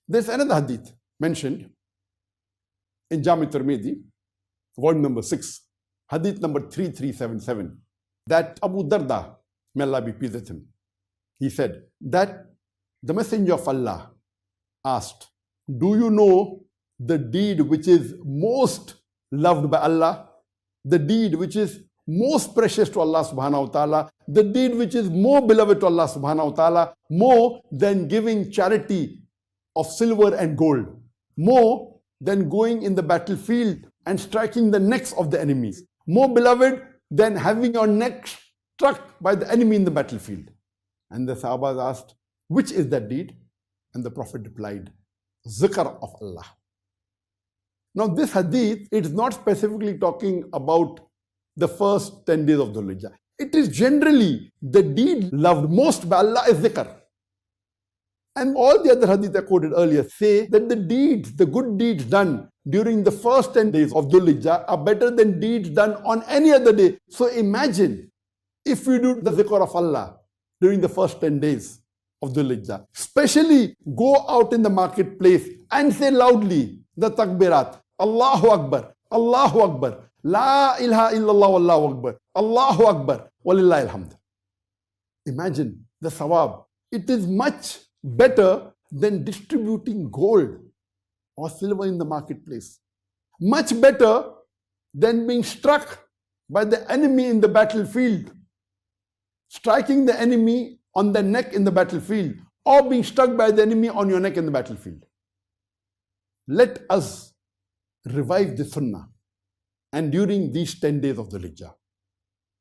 There's another hadith mentioned in Jami Tirmidhi, volume number 6, hadith number 3377, that Abu Darda, may Allah be pleased with him, he said that the Messenger of Allah asked, do you know the deed which is most loved by Allah, the deed which is most precious to Allah subhanahu wa ta'ala, the deed which is more beloved to Allah subhanahu wa ta'ala, more than giving charity of silver and gold, more than going in the battlefield and striking the necks of the enemies, more beloved than having your neck struck by the enemy in the battlefield? And the Sahabas asked, which is that deed? And the Prophet replied, Zikr of Allah. Now this hadith, it is not specifically talking about the first 10 days of Dhul Hijjah. It is generally the deed loved most by Allah is Dhikr. And all the other hadith I quoted earlier say that the deeds, the good deeds done during the first 10 days of Dhul Hijjah are better than deeds done on any other day. So imagine if we do the Dhikr of Allah during the first 10 days of Dhul Hijjah, especially go out in the marketplace and say loudly the takbirat, Allahu Akbar, Allahu Akbar, La ilaha illallah wallahu akbar, Allahu Akbar, walillahi alhamd. Imagine the sawab. It is much better than distributing gold or silver in the marketplace. Much better than being struck by the enemy in the battlefield, striking the enemy on the neck in the battlefield, or being struck by the enemy on your neck in the battlefield. Let us revive the sunnah. And during these 10 days of Dhul Hijjah,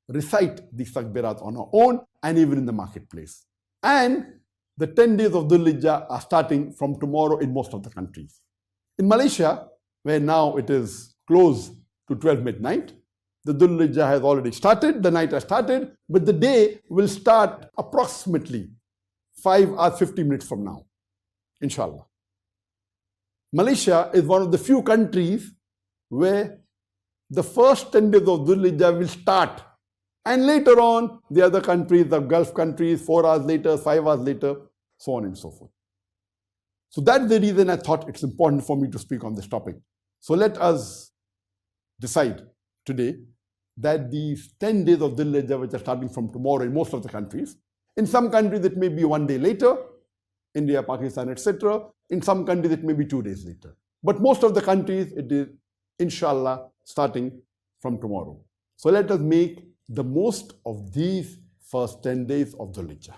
recite these takbirat on our own and even in the marketplace. And the 10 days of Dhul Hijjah are starting from tomorrow in most of the countries. In Malaysia, where now it is close to 12 midnight, the Dhul Hijjah has already started, the night has started, but the day will start approximately 5 or 50 minutes from now, inshallah. Malaysia is one of the few countries where the first 10 days of Dhul Hijjah will start, and later on the other countries, the Gulf countries, 4 hours later, 5 hours later, so on and so forth. So that's the reason I thought it's important for me to speak on this topic. So let us decide today that these 10 days of Dhul Hijjah, which are starting from tomorrow in most of the countries, in some countries it may be 1 day later, India, Pakistan, etc. In some countries it may be 2 days later. But most of the countries it is, inshallah, starting from tomorrow. So let us make the most of these first 10 days of Dhul Hijjah.